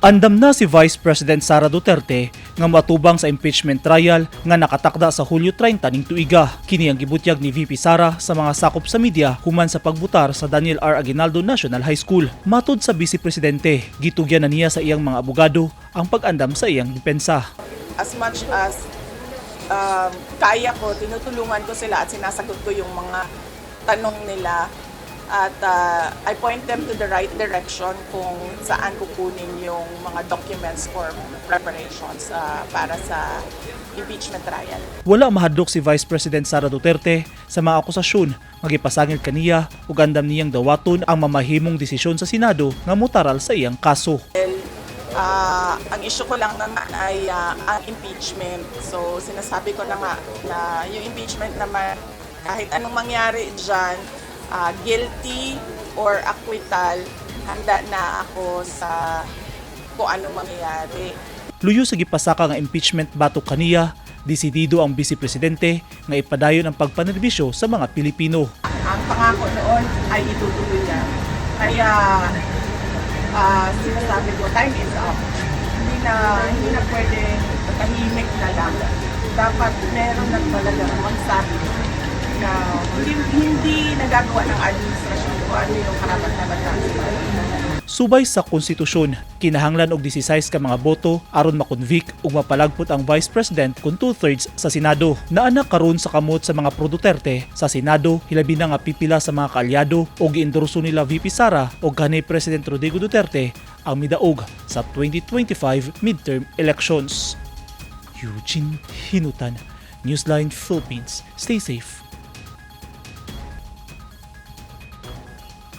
Andam na si Vice President Sara Duterte nga matubang sa impeachment trial nga nakatakda sa Hulyo 30 ning tuiga. Kini ang gibutyag ni VP Sara sa mga sakop sa media human sa pagbutar sa Daniel R. Aguinaldo National High School. Matud sa Bise Presidente, gitugyan na niya sa iyang mga abogado ang pag-andam sa iyang depensa. As much as kaya ko, tinutulungan ko sila at sinasagot ko yung mga tanong nila. At I point them to the right direction kung saan kukunin yung mga documents for preparations para sa impeachment trial. Wala mahadlok si Vice President Sara Duterte sa mga akusasyon magipasangil kaniya ug andam niyang dawaton ang mamahimong desisyon sa Senado nga mutaral sa iyang kaso. Ang issue ko lang naman ay ang impeachment. So sinasabi ko na nga na yung impeachment naman kahit anong mangyari dyan, guilty or acquittal, handa na ako sa kung ano mangyayari. Luyo sa gipasaka nga impeachment batok kaniya, desidido ang Bise Presidente nga ipadayon ang pagpanerbisyo sa mga Pilipino. Ang pangako noon ay itutuloy niya. Kaya sinasabi ko, time is up. Hindi na pwede tahimik na lang. Dapat meron na talaga magsabi na hindi nagagawa ng administrasyon kung ano yung karapat-dapat natin. Subay sa konstitusyon, kinahanglan og 16 ka mga boto aron makonvict ug mapalagpot ang Vice President kung 2/3 sa Senado. Naanak karon sa kamot sa mga pro-Duterte sa Senado, hilabi na nga pipila sa mga kaalyado o giendorso nila VP Sara o kanhi President Rodrigo Duterte ang midaog sa 2025 midterm elections. Eugene Hinutan, Newsline Philippines. Stay safe.